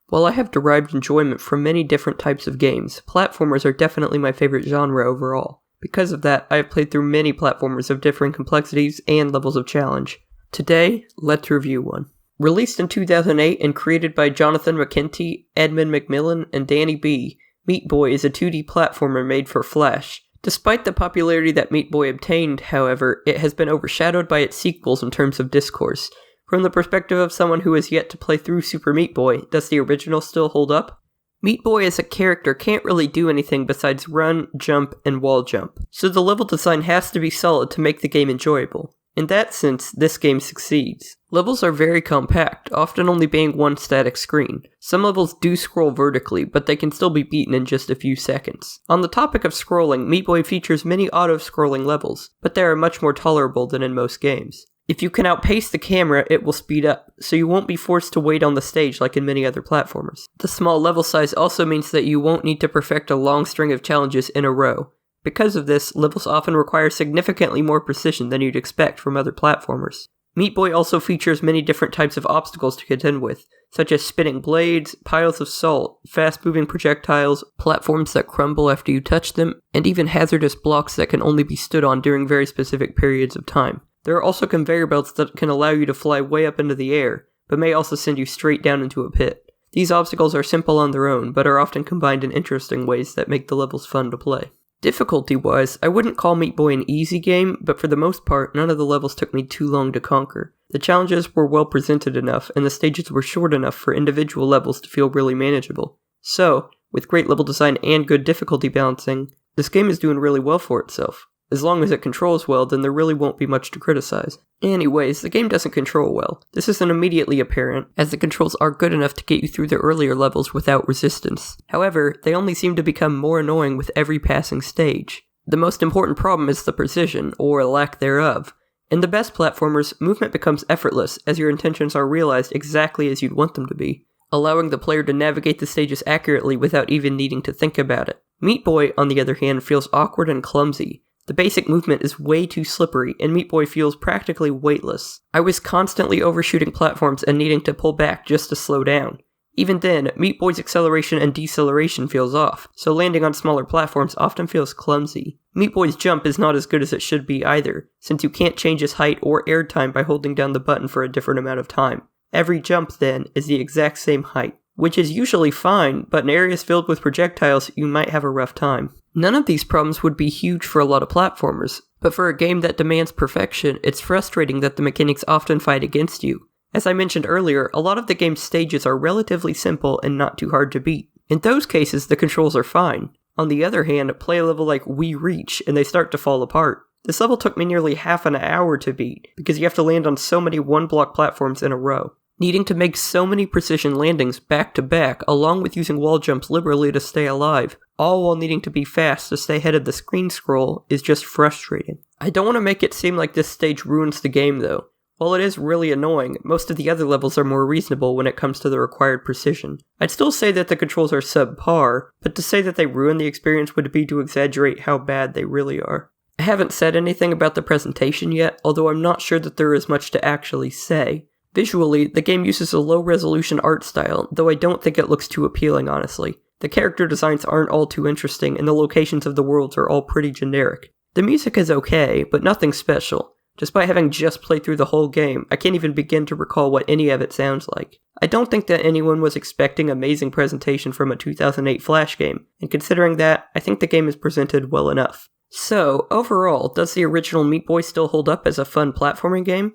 While I have derived enjoyment from many different types of games, platformers are definitely my favorite genre overall. Because of that, I have played through many platformers of differing complexities and levels of challenge. Today, let's review one. Released in 2008 and created by Jonathan McKenty, Edmund McMillan, and Danny B., Meat Boy is a 2D platformer made for Flash. Despite the popularity that Meat Boy obtained, however, it has been overshadowed by its sequels in terms of discourse. From the perspective of someone who has yet to play through Super Meat Boy, does the original still hold up? Meat Boy as a character can't really do anything besides run, jump, and wall jump, so the level design has to be solid to make the game enjoyable. In that sense, this game succeeds. Levels are very compact, often only being one static screen. Some levels do scroll vertically, but they can still be beaten in just a few seconds. On the topic of scrolling, Meat Boy features many auto-scrolling levels, but they are much more tolerable than in most games. If you can outpace the camera, it will speed up, so you won't be forced to wait on the stage like in many other platformers. The small level size also means that you won't need to perfect a long string of challenges in a row. Because of this, levels often require significantly more precision than you'd expect from other platformers. Meat Boy also features many different types of obstacles to contend with, such as spinning blades, piles of salt, fast-moving projectiles, platforms that crumble after you touch them, and even hazardous blocks that can only be stood on during very specific periods of time. There are also conveyor belts that can allow you to fly way up into the air, but may also send you straight down into a pit. These obstacles are simple on their own, but are often combined in interesting ways that make the levels fun to play. Difficulty-wise, I wouldn't call Meat Boy an easy game, but for the most part, none of the levels took me too long to conquer. The challenges were well presented enough, and the stages were short enough for individual levels to feel really manageable. So, with great level design and good difficulty balancing, this game is doing really well for itself. As long as it controls well, then there really won't be much to criticize. Anyways, the game doesn't control well. This isn't immediately apparent, as the controls are good enough to get you through the earlier levels without resistance. However, they only seem to become more annoying with every passing stage. The most important problem is the precision, or lack thereof. In the best platformers, movement becomes effortless, as your intentions are realized exactly as you'd want them to be, allowing the player to navigate the stages accurately without even needing to think about it. Meat Boy, on the other hand, feels awkward and clumsy. The basic movement is way too slippery, and Meat Boy feels practically weightless. I was constantly overshooting platforms and needing to pull back just to slow down. Even then, Meat Boy's acceleration and deceleration feels off, so landing on smaller platforms often feels clumsy. Meat Boy's jump is not as good as it should be either, since you can't change his height or air time by holding down the button for a different amount of time. Every jump, then, is the exact same height, which is usually fine, but in areas filled with projectiles, you might have a rough time. None of these problems would be huge for a lot of platformers, but for a game that demands perfection, it's frustrating that the mechanics often fight against you. As I mentioned earlier, a lot of the game's stages are relatively simple and not too hard to beat. In those cases, the controls are fine. On the other hand, play a level like We Reach, and they start to fall apart. This level took me nearly half an hour to beat, because you have to land on so many one-block platforms in a row. Needing to make so many precision landings back to back, along with using wall jumps liberally to stay alive, all while needing to be fast to stay ahead of the screen scroll, is just frustrating. I don't want to make it seem like this stage ruins the game though. While it is really annoying, most of the other levels are more reasonable when it comes to the required precision. I'd still say that the controls are subpar, but to say that they ruin the experience would be to exaggerate how bad they really are. I haven't said anything about the presentation yet, although I'm not sure that there is much to actually say. Visually, the game uses a low-resolution art style, though I don't think it looks too appealing, honestly. The character designs aren't all too interesting, and the locations of the worlds are all pretty generic. The music is okay, but nothing special. Despite having just played through the whole game, I can't even begin to recall what any of it sounds like. I don't think that anyone was expecting amazing presentation from a 2008 Flash game, and considering that, I think the game is presented well enough. So, overall, does the original Meat Boy still hold up as a fun platforming game?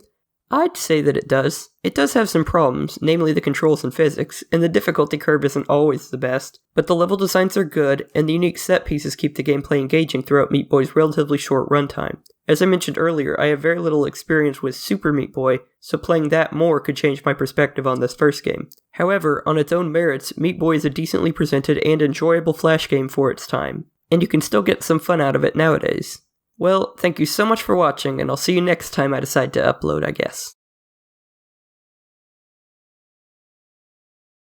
I'd say that it does. It does have some problems, namely the controls and physics, and the difficulty curve isn't always the best, but the level designs are good, and the unique set pieces keep the gameplay engaging throughout Meat Boy's relatively short runtime. As I mentioned earlier, I have very little experience with Super Meat Boy, so playing that more could change my perspective on this first game. However, on its own merits, Meat Boy is a decently presented and enjoyable Flash game for its time, and you can still get some fun out of it nowadays. Well, thank you so much for watching, and I'll see you next time I decide to upload, I guess.